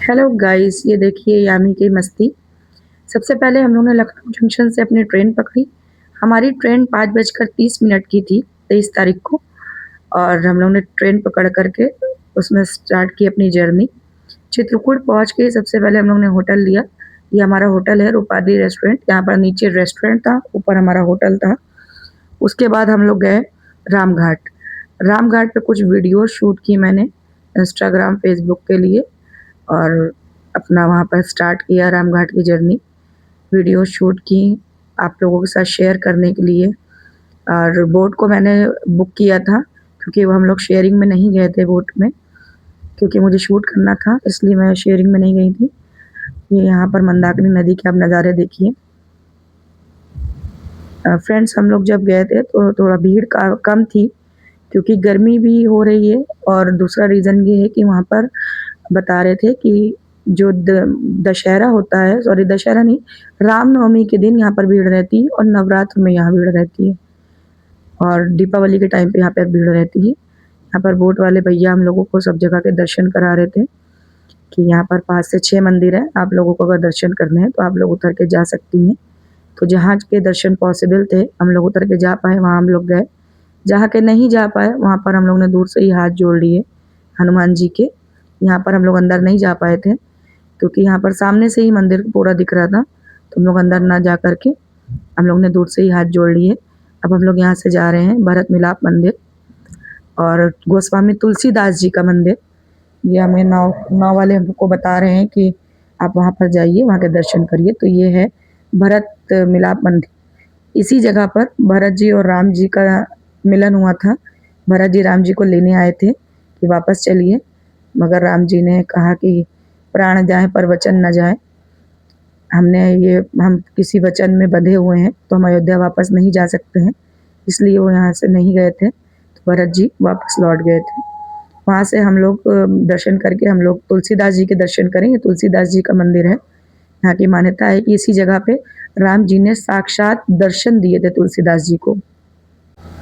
Hello guys, ये देखिए यामी की मस्ती। सबसे पहले हम लोगों ने लखनऊ जंक्शन से अपनी ट्रेन पकड़ी। हमारी ट्रेन 5:30 की थी 23 तारीख को। और हम लोग ने ट्रेन पकड़ करके उसमें स्टार्ट की अपनी जर्नी। चित्रकूट पहुंच के सबसे पहले हम लोग ने होटल लिया। ये हमारा होटल है रूपादी रेस्टोरेंट। यहाँ पर नीचे रेस्टोरेंट था, ऊपर हमारा होटल था। उसके बाद हम लोग गए रामघाट। रामघाट पे कुछ वीडियो शूट की मैंने इंस्टाग्राम फेसबुक के लिए। और अपना वहाँ पर स्टार्ट किया रामघाट की जर्नी। वीडियो शूट की आप लोगों के साथ शेयर करने के लिए। और बोट को मैंने बुक किया था क्योंकि वो हम लोग शेयरिंग में नहीं गए थे बोट में, क्योंकि मुझे शूट करना था, इसलिए मैं शेयरिंग में नहीं गई थी। ये यहाँ पर मंदाकिनी नदी के आप नज़ारे देखिए। फ्रेंड्स, हम लोग जब गए थे तो थोड़ा भीड़ का कम थी, क्योंकि गर्मी भी हो रही है। और दूसरा रीज़न ये है कि वहाँ पर बता रहे थे कि जो दशहरा होता है, सॉरी दशहरा नहीं, रामनवमी के दिन यहाँ पर भीड़ रहती है और नवरात्र में यहाँ भीड़ रहती है और दीपावली के टाइम पे यहाँ पर भीड़ रहती है। यहाँ पर बोट वाले भैया हम लोगों को सब जगह के दर्शन करा रहे थे कि यहाँ पर 5 से 6 मंदिर हैं, आप लोगों को अगर दर्शन करने हैं तो आप लोग उतर के जा सकती हैं। तो जहाँ के दर्शन पॉसिबल थे हम लोग उतर के जा पाए, वहाँ हम लोग गए। जहाँ के नहीं जा पाए वहाँ पर हम लोग ने दूर से ही हाथ जोड़ लिए हनुमान जी के। यहाँ पर हम लोग अंदर नहीं जा पाए थे क्योंकि यहाँ पर सामने से ही मंदिर पूरा दिख रहा था, तो हम लोग अंदर ना जा कर के हम लोग ने दूर से ही हाथ जोड़ लिए। अब हम लोग यहाँ से जा रहे हैं भरत मिलाप मंदिर और गोस्वामी तुलसीदास जी का मंदिर। ये हमें नाव नाव वाले हमको बता रहे हैं कि आप वहाँ पर जाइए, वहाँ के दर्शन करिए। तो ये है भरत मिलाप मंदिर। इसी जगह पर भरत जी और राम जी का मिलन हुआ था। भरत जी राम जी को लेने आए थे कि वापस चलिए, मगर राम जी ने कहा कि प्राण जाए पर वचन न जाए। हम किसी वचन में बंधे हुए हैं तो हम अयोध्या वापस नहीं जा सकते हैं, इसलिए वो यहाँ से नहीं गए थे। तो भरत जी वापस लौट गए थे। वहाँ से हम लोग दर्शन करके हम लोग तुलसीदास जी के दर्शन करेंगे। तुलसीदास जी का मंदिर है। यहाँ की मान्यता है कि इसी जगह पे राम जी ने साक्षात दर्शन दिए थे तुलसीदास जी को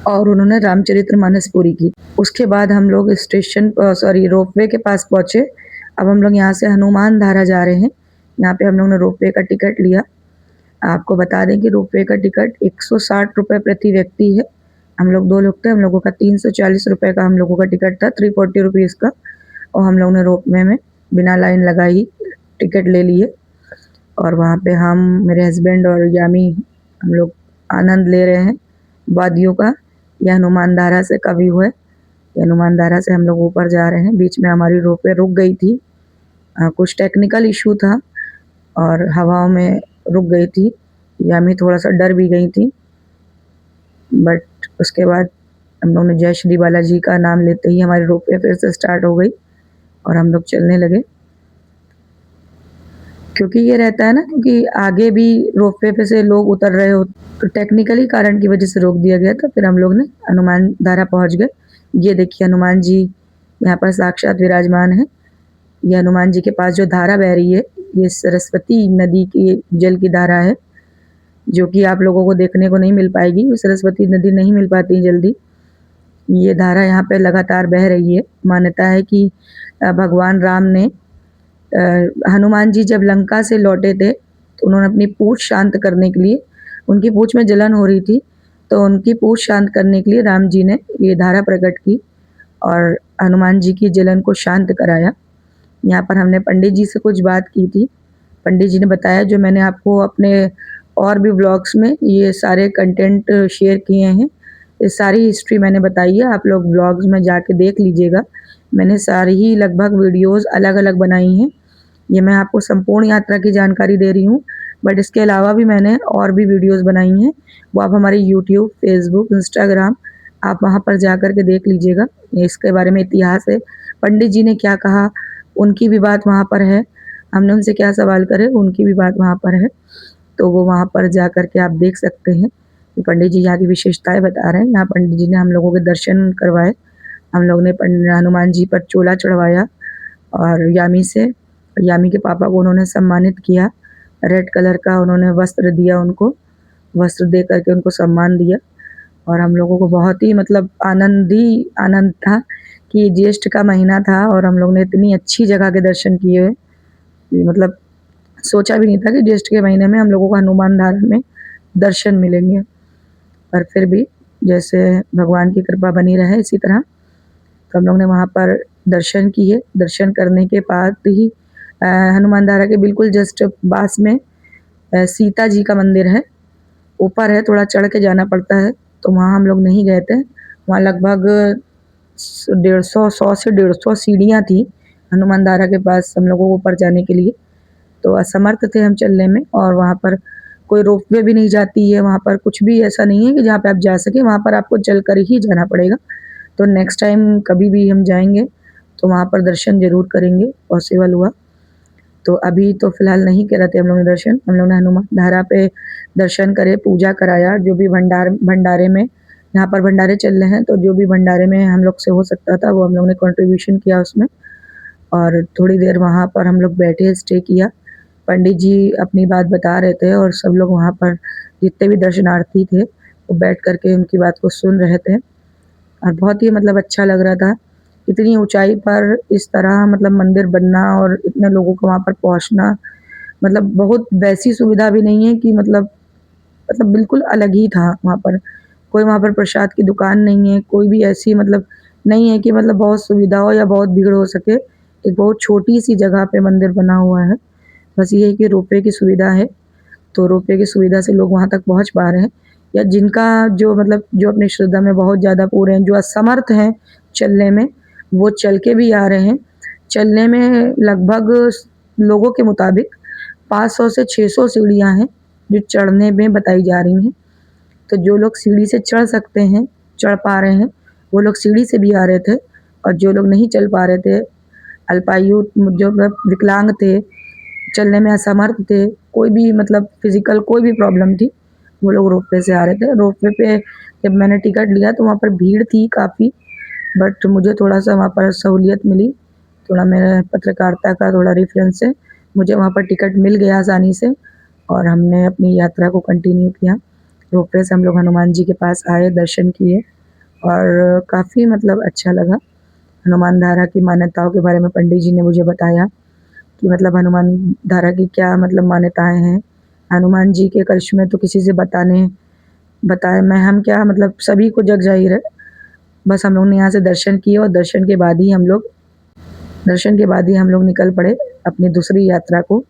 और उन्होंने रामचरितमानस पूरी की। उसके बाद हम लोग स्टेशन रोपवे के पास पहुँचे। अब हम लोग यहाँ से हनुमान धारा जा रहे हैं। यहाँ पे हम लोग ने रोपवे का टिकट लिया। आपको बता दें कि रोपवे का टिकट 160 रुपये प्रति व्यक्ति है। हम लोग 2 लोग थे, हम लोगों का 340 रुपये का हम लोगों का टिकट था, 340 रुपीज़ का। और हम लोग ने रोपवे में बिना लाइन लगाई टिकट ले लिए और वहाँ पे हम, मेरे हस्बैंड और यामी, हम लोग आनंद ले रहे हैं वादियों का। यह हनुमान धारा से का व्यू है। ये हनुमान धारा से हम लोग ऊपर जा रहे हैं। बीच में हमारी रोपवे रुक गई थी, कुछ टेक्निकल इशू था और हवाओं में रुक गई थी। यामी थोड़ा सा डर भी गई थी, बट उसके बाद हम लोग ने जय श्री बालाजी का नाम लेते ही हमारी रोपवे फिर से स्टार्ट हो गई और हम लोग चलने लगे। क्योंकि ये रहता है ना, क्योंकि आगे भी रोपवे पे से लोग उतर रहे हो, तो टेक्निकली कारण की वजह से रोक दिया गया था। फिर हम लोग ने हनुमान धारा पहुंच गए। ये देखिए हनुमान जी यहाँ पर साक्षात विराजमान है। ये हनुमान जी के पास जो धारा बह रही है, ये सरस्वती नदी की जल की धारा है, जो कि आप लोगों को देखने को नहीं मिल पाएगी। सरस्वती नदी नहीं मिल पाती जल्दी। ये धारा यहाँ पे लगातार बह रही है। मान्यता है कि भगवान राम ने, हनुमान जी जब लंका से लौटे थे तो उन्होंने अपनी पूंछ शांत करने के लिए, उनकी पूंछ में जलन हो रही थी, तो उनकी पूंछ शांत करने के लिए राम जी ने ये धारा प्रकट की और हनुमान जी की जलन को शांत कराया। यहाँ पर हमने पंडित जी से कुछ बात की थी। पंडित जी ने बताया, जो मैंने आपको अपने और भी व्लॉग्स में ये सारे कंटेंट शेयर किए हैं, ये सारी हिस्ट्री मैंने बताई है। आप लोग व्लॉग्स में जाके देख लीजिएगा। मैंने सारी ही लगभग वीडियोस अलग अलग बनाई हैं। ये मैं आपको संपूर्ण यात्रा की जानकारी दे रही हूँ, बट इसके अलावा भी मैंने और भी वीडियोस बनाई हैं। वो आप हमारे यूट्यूब, फेसबुक, इंस्टाग्राम, आप वहाँ पर जा कर के देख लीजिएगा। इसके बारे में इतिहास है, पंडित जी ने क्या कहा उनकी भी बात वहाँ पर है, हमने उनसे क्या सवाल करे उनकी भी बात वहाँ पर है। तो वो वहाँ पर जा कर के आप देख सकते हैं कि पंडित जी यहाँ की विशेषताएं बता रहे हैं। यहाँ पंडित जी ने हम लोगों के दर्शन करवाए। हम लोग ने हनुमान जी पर चोला चढ़वाया और यामी के पापा को उन्होंने सम्मानित किया। रेड कलर का उन्होंने वस्त्र दिया, उनको वस्त्र दे करके उनको सम्मान दिया। और हम लोगों को बहुत ही मतलब आनंद ही आनंद था कि ज्येष्ठ का महीना था और हम लोग ने इतनी अच्छी जगह के दर्शन किए। मतलब सोचा भी नहीं था कि ज्येष्ठ के महीने में हम लोगों को हनुमान धारा में दर्शन मिलेंगे। पर फिर भी जैसे भगवान की कृपा बनी रहे इसी तरह, तो हम लोग ने वहाँ पर दर्शन किए। दर्शन करने के बाद ही हनुमान धारा के बिल्कुल जस्ट पास में सीता जी का मंदिर है, ऊपर है, थोड़ा चढ़ के जाना पड़ता है, तो वहाँ हम लोग नहीं गए थे। वहाँ लगभग 100 से 150 सीढ़ियाँ थी हनुमान धारा के पास हम लोगों को ऊपर जाने के लिए, तो असमर्थ थे हम चलने में। और वहाँ पर कोई रोपवे भी नहीं जाती है, वहाँ पर कुछ भी ऐसा नहीं है कि जहाँ पे आप जा सकें, वहाँ पर आपको चल कर ही जाना पड़ेगा। तो नेक्स्ट टाइम कभी भी हम जाएंगे तो वहाँ पर दर्शन ज़रूर करेंगे, पॉसिबल हुआ तो। अभी तो फ़िलहाल नहीं करा थे हम लोग ने दर्शन। हम लोग ने हनुमान धारा पे दर्शन करे, पूजा कराया, जो भी भंडारे में, यहाँ पर भंडारे चल रहे हैं, तो जो भी भंडारे में हम लोग से हो सकता था वो हम लोग ने कंट्रीब्यूशन किया उसमें। और थोड़ी देर वहाँ पर हम लोग बैठे, स्टे किया। पंडित जी अपनी बात बता रहे थे और सब लोग वहाँ पर जितने भी दर्शनार्थी थे वो बैठ कर के उनकी बात को सुन रहे थे। और बहुत ही मतलब अच्छा लग रहा था। इतनी ऊँचाई पर इस तरह मतलब मंदिर बनना और इतने लोगों को वहाँ पर पहुँचना, मतलब बहुत वैसी सुविधा भी नहीं है कि मतलब बिल्कुल अलग ही था वहाँ पर। कोई वहाँ पर प्रसाद की दुकान नहीं है, कोई भी ऐसी मतलब नहीं है कि मतलब बहुत सुविधा हो या बहुत भीड़ हो सके। एक बहुत छोटी-सी जगह पे मंदिर बना हुआ है। बस ये है कि रोपवे की सुविधा है, तो रोपवे की सुविधा से लोग वहाँ तक पहुँच पा रहे हैं। या जिनका जो मतलब जो अपनी श्रद्धा में बहुत ज़्यादा पूरे हैं, जो असमर्थ हैं चलने में, वो चल के भी आ रहे हैं। चलने में लगभग लोगों के मुताबिक 500 से 600 सीढ़ियाँ हैं, जो चढ़ने में बताई जा रही हैं। तो जो लोग सीढ़ी से चढ़ सकते हैं, चढ़ पा रहे हैं, वो लोग सीढ़ी से भी आ रहे थे। और जो लोग नहीं चल पा रहे थे, अल्पायु जो मतलब विकलांग थे, चलने में असमर्थ थे, कोई भी मतलब फिज़िकल कोई भी प्रॉब्लम थी, वो लोग रोपवे से आ रहे थे। रोपवे पे जब मैंने टिकट लिया तो वहाँ पर भीड़ थी काफ़ी, बट मुझे थोड़ा-सा वहाँ पर सहूलियत मिली। थोड़ा मेरा पत्रकारिता का थोड़ा रेफ़रेंस से मुझे वहाँ पर टिकट मिल गया आसानी से और हमने अपनी यात्रा को कंटिन्यू किया। रोपवे से हम लोग हनुमान जी के पास आए, दर्शन किए और काफ़ी मतलब अच्छा लगा। हनुमान धारा की मान्यताओं के बारे में पंडित जी ने मुझे बताया कि मतलब हनुमान धारा की क्या मतलब मान्यताएँ हैं। हनुमान जी के करिश्मे तो किसी से बताए मैं हम क्या, मतलब सभी को जग ज़ाहिर है। बस हम लोग ने यहाँ से दर्शन किए और दर्शन के बाद ही हम लोग निकल पड़े अपनी दूसरी यात्रा को।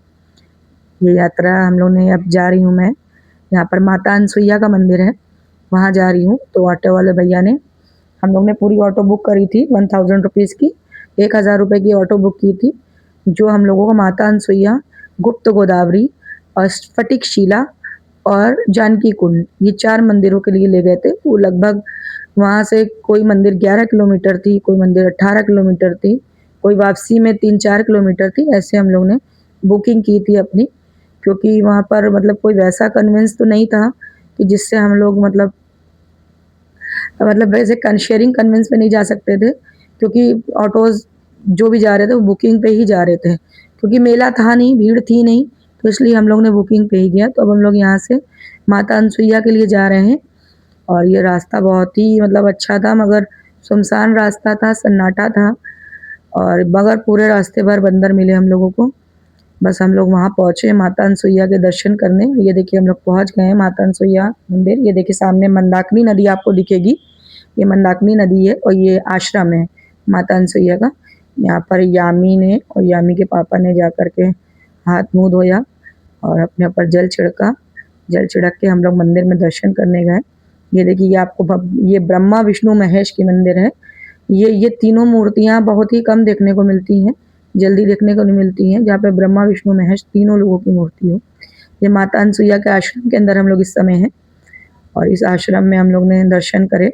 ये यात्रा हम लोग ने, अब जा रही हूँ मैं, यहाँ पर माता अनसुईया का मंदिर है, वहाँ जा रही हूँ। तो ऑटो वाले भैया ने, हम लोग ने पूरी ऑटो बुक करी थी 1000 रुपीज़ की, 1000 रुपये की ऑटो बुक की थी, जो हम लोगों को माता अनसुईया, गुप्त गोदावरी और स्फटिक शिला और जानकी कुंड, ये 4 मंदिरों के लिए ले गए थे। वो लगभग वहाँ से कोई मंदिर 11 किलोमीटर थी, कोई मंदिर 18 किलोमीटर थी, कोई वापसी में 3-4 किलोमीटर थी। ऐसे हम लोग ने बुकिंग की थी अपनी, क्योंकि वहाँ पर मतलब कोई वैसा कन्वेंस तो नहीं था कि जिससे हम लोग मतलब वैसे शेयरिंग कन्वेंस पे नहीं जा सकते थे, क्योंकि ऑटोज़ जो भी जा रहे थे वो बुकिंग पे ही जा रहे थे। क्योंकि मेला था नहीं, भीड़ थी नहीं, तो इसलिए हम लोग ने बुकिंग पे ही किया। तो अब हम लोग यहाँ से माता अनसुईया के लिए जा रहे हैं और ये रास्ता बहुत ही मतलब अच्छा था, मगर सुनसान रास्ता था, सन्नाटा था और मगर पूरे रास्ते भर बंदर मिले हम लोगों को। बस हम लोग वहाँ पहुँचे माता अनसुईया के दर्शन करने। ये देखिए हम लोग पहुँच गए हैं माता अनसुईया मंदिर। ये देखिए सामने मंदाकिनी नदी आपको दिखेगी, ये मंदाकिनी नदी है और ये आश्रम है माता अनसुईया का। यहाँ पर यामी ने और यामी के पापा ने जा कर के हाथ मुँह धोया और अपने ऊपर जल छिड़का। जल छिड़क के हम लोग मंदिर में दर्शन करने गए। ये देखिए ये आपको ये ब्रह्मा विष्णु महेश की मंदिर है। ये तीनों मूर्तियाँ बहुत ही कम देखने को मिलती हैं, जल्दी देखने को नहीं मिलती हैं, जहाँ पे ब्रह्मा विष्णु महेश तीनों लोगों की मूर्ति हो। ये माता अनसुईया के आश्रम के अंदर हम लोग इस समय हैं और इस आश्रम में हम लोग ने दर्शन करे।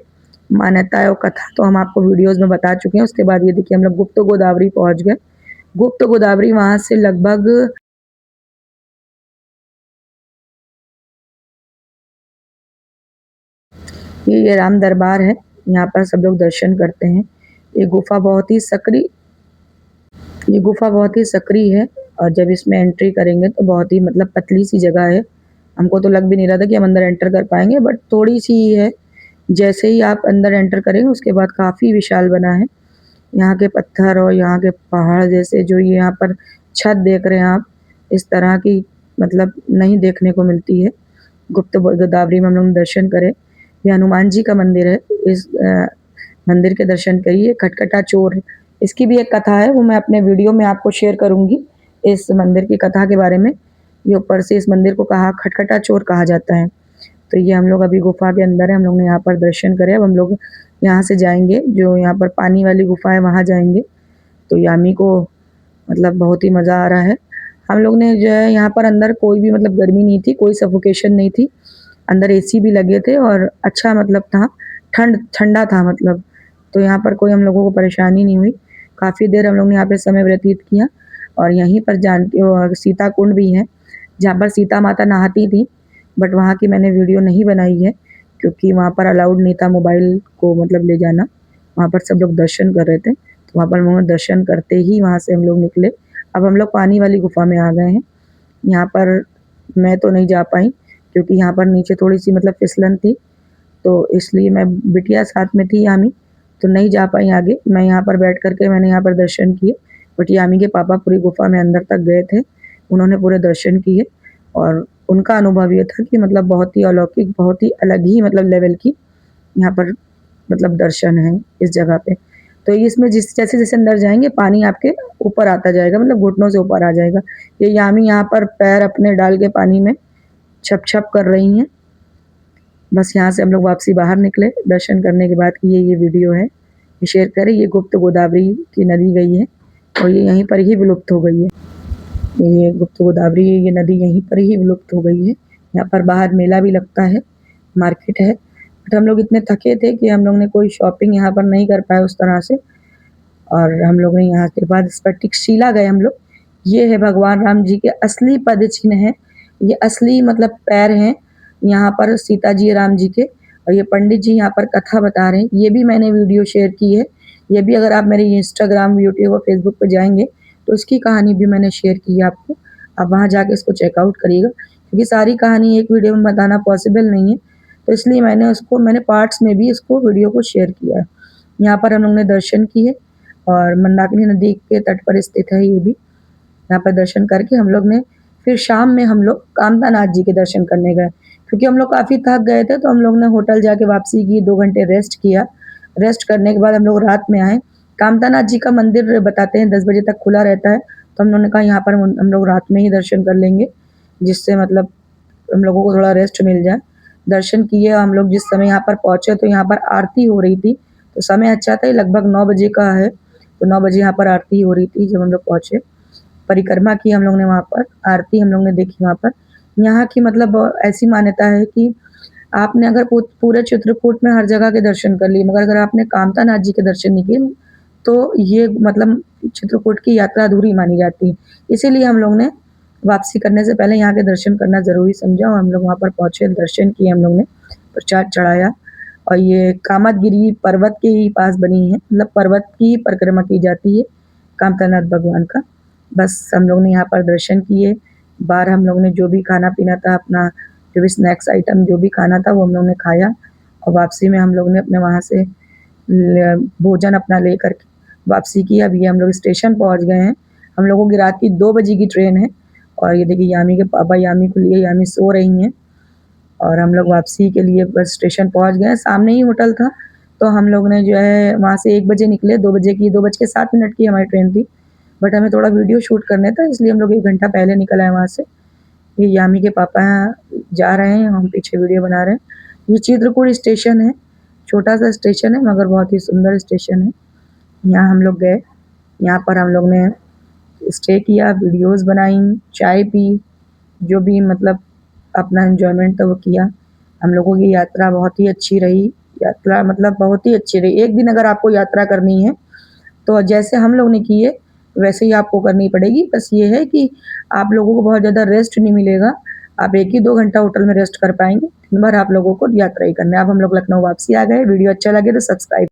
मान्यताएँ और कथा तो हम आपको वीडियोज़ में बता चुके हैं। उसके बाद ये देखिए हम लोग गुप्त गोदावरी पहुँच गए। गुप्त गोदावरी वहाँ से लगभग ये राम दरबार है, यहाँ पर सब लोग दर्शन करते हैं। ये गुफ़ा बहुत ही सक्रिय है और जब इसमें एंट्री करेंगे तो बहुत ही मतलब पतली सी जगह है। हमको तो लग भी नहीं रहा था कि हम अंदर एंटर कर पाएँगे, बट थोड़ी-सी ही है। जैसे ही आप अंदर एंटर करेंगे उसके बाद काफ़ी विशाल बना है। यहाँ के पत्थर और यहाँ के पहाड़ जैसे जो ये यहाँ पर छत देख रहे हैं आप, इस तरह की मतलब नहीं देखने को मिलती है। गुप्त गोदावरी में हम लोग दर्शन करे। ये हनुमान जी का मंदिर है। इस मंदिर के दर्शन करिए। खटखटा चोर, इसकी भी एक कथा है, वो मैं अपने वीडियो में आपको शेयर करूँगी, इस मंदिर की कथा के बारे में। ये ऊपर से इस मंदिर को कहा खटखटा चोर कहा जाता है। तो ये हम लोग अभी गुफ़ा के अंदर है, हम लोग ने यहाँ पर दर्शन करे। अब हम लोग यहाँ से जाएँगे, जो यहाँ पर पानी वाली गुफ़ा है वहाँ जाएँगे। तो यामी को मतलब बहुत ही मज़ा आ रहा है। हम लोग ने जो है यहाँ पर अंदर कोई भी मतलब गर्मी नहीं थी, कोई सफोकेशन नहीं थी। अंदर एसी भी लगे थे और अच्छा मतलब था, ठंडा था मतलब। तो यहाँ पर कोई हम लोगों को परेशानी नहीं हुई। काफ़ी देर हम लोग ने यहाँ पे समय व्यतीत किया और यहीं पर जानकी सीता कुंड भी है, जहाँ पर सीता माता नहाती थी। बट वहाँ की मैंने वीडियो नहीं बनाई है, क्योंकि वहाँ पर अलाउड नहीं था मोबाइल को मतलब ले जाना। वहाँ पर सब लोग दर्शन कर रहे थे, तो वहाँ पर हम लोग दर्शन करते ही वहाँ से हम लोग निकले। अब हम लोग पानी वाली गुफ़ा में आ गए हैं। यहाँ पर मैं तो नहीं जा पाई, क्योंकि यहाँ पर नीचे थोड़ी-सी मतलब फिसलन थी, तो इसलिए मैं बिटिया साथ में थी यामी, तो नहीं जा पाई आगे। मैं यहाँ पर बैठ कर के मैंने यहाँ पर दर्शन किए, बट यामी के पापा पूरी गुफ़ा में अंदर तक गए थे। उन्होंने पूरे दर्शन किए और उनका अनुभव ये था कि मतलब बहुत ही अलौकिक, बहुत ही अलग ही मतलब लेवल की यहाँ पर मतलब दर्शन है इस जगह पे। तो इसमें जैसे-जैसे अंदर जाएँगे पानी आपके ऊपर आता जाएगा, मतलब घुटनों से ऊपर आ जाएगा। ये यामी यहाँ पर पैर अपने डाल के पानी में छप-छप कर रही हैं। बस यहाँ से हम लोग वापसी बाहर निकले दर्शन करने के बाद कि ये वीडियो है, ये शेयर करें। ये गुप्त गोदावरी की नदी गई है और ये यहीं पर ही विलुप्त हो गई है। ये गुप्त गोदावरी ये नदी यहीं पर ही विलुप्त हो गई है। यहाँ पर बाहर मेला भी लगता है, मार्केट है। बट हम लोग इतने थके थे कि हम लोग ने कोई शॉपिंग यहाँ पर नहीं कर पाए उस तरह से। और हम लोग ने यहाँ के बाद स्फटिकशिला गए हम लोग। ये है भगवान राम जी के असली पद चिन्ह हैं। ये असली मतलब पैर हैं यहाँ पर सीता जी राम जी के, और ये पंडित जी यहाँ पर कथा बता रहे हैं। ये भी मैंने वीडियो शेयर की है। ये भी अगर आप मेरे इंस्टाग्राम, यूट्यूब और फेसबुक पे जाएँगे तो इसकी कहानी भी मैंने शेयर की है आपको। आप वहाँ जाके इसको चेकआउट करिएगा, क्योंकि सारी कहानी एक वीडियो में बताना पॉसिबल नहीं है। तो इसलिए मैंने पार्ट्स में भी इसको वीडियो को शेयर किया है। यहाँ पर हम लोग ने दर्शन किए और मंदाकिनी नदी के तट पर स्थित है ये भी। यहाँ पर दर्शन करके हम लोग ने फिर शाम में हम लोग कामतानाथ जी के दर्शन करने गए, क्योंकि हम लोग काफ़ी थक गए थे, तो हम लोग ने होटल जाके वापसी की, 2 घंटे रेस्ट किया। रेस्ट करने के बाद हम लोग रात में आए। कामतानाथ जी का मंदिर बताते हैं 10 बजे तक खुला रहता है, तो हम लोगों ने कहा यहाँ पर हम लोग रात में ही दर्शन कर लेंगे, जिससे मतलब हम लोगों को थोड़ा रेस्ट मिल जाए। दर्शन किए हम लोग। जिस समय यहाँ पर पहुँचे तो यहाँ पर आरती हो रही थी, तो समय अच्छा था, ये लगभग 9 बजे का है, तो 9 बजे यहाँ पर आरती हो रही थी जब हम लोग पहुँचे। परिक्रमा की हम लोग ने वहाँ पर, आरती हम लोग ने देखी वहाँ पर। यहाँ की मतलब ऐसी मान्यता है कि आपने अगर पूरे चित्रकूट में हर जगह के दर्शन कर लिए, मगर अगर आपने कामतानाथ जी के दर्शन नहीं किए, तो ये मतलब चित्रकूट की यात्रा अधूरी मानी जाती है। इसीलिए हम लोग ने वापसी करने से पहले यहाँ के दर्शन करना ज़रूरी समझा और हम लोग वहाँ पर पहुँचे, दर्शन किए हम लोग ने, प्रसाद चढ़ाया। और ये कामतगिरी पर्वत के ही पास बनी है, मतलब पर्वत की परिक्रमा की जाती है कामतानाथ भगवान का। बस हम लोग ने यहाँ पर दर्शन किए। बाहर हम लोग ने जो भी खाना-पीना था अपना, जो भी स्नैक्स आइटम जो भी खाना था वो हम लोग ने खाया, और वापसी में हम लोग ने अपने वहाँ से भोजन अपना लेकर के वापसी की। अब ये हम लोग स्टेशन पहुँच गए हैं। हम लोगों की रात की 2 बजे की ट्रेन है और ये देखिए यामी के पापा यामी को लिए, यामी सो रही हैं और हम लोग वापसी के लिए बस स्टेशन पहुँच गए। सामने ही होटल था, तो हम लोग ने जो है वहाँ से 1 बजे निकले, 2 बज के 7 मिनट की हमारी ट्रेन थी। बट हमें थोड़ा वीडियो शूट करना था, इसलिए हम लोग 1 घंटा पहले निकल आए वहाँ से। ये यामी के पापा जा रहे हैं, हम पीछे वीडियो बना रहे हैं। ये चित्रकूट स्टेशन है, छोटा-सा स्टेशन है मगर बहुत ही सुंदर स्टेशन है। यहाँ हम लोग गए, यहाँ पर हम लोग ने स्टे किया, वीडियोज़ बनाई, चाय पी, जो भी मतलब अपना एन्जॉयमेंट था वो किया। हम लोगों की यात्रा बहुत ही अच्छी रही, यात्रा मतलब बहुत ही अच्छी रही। एक दिन अगर आपको यात्रा करनी है, तो जैसे हम लोग ने की है, वैसे ही आपको करनी पड़ेगी। बस ये है कि आप लोगों को बहुत ज़्यादा रेस्ट नहीं मिलेगा। आप 1 ही 2 घंटा होटल में रेस्ट कर पाएँगे, दिन भर आप लोगों को यात्रा ही करना है। अब हम लोग लखनऊ वापसी आ गए। वीडियो अच्छा लगे तो सब्सक्राइब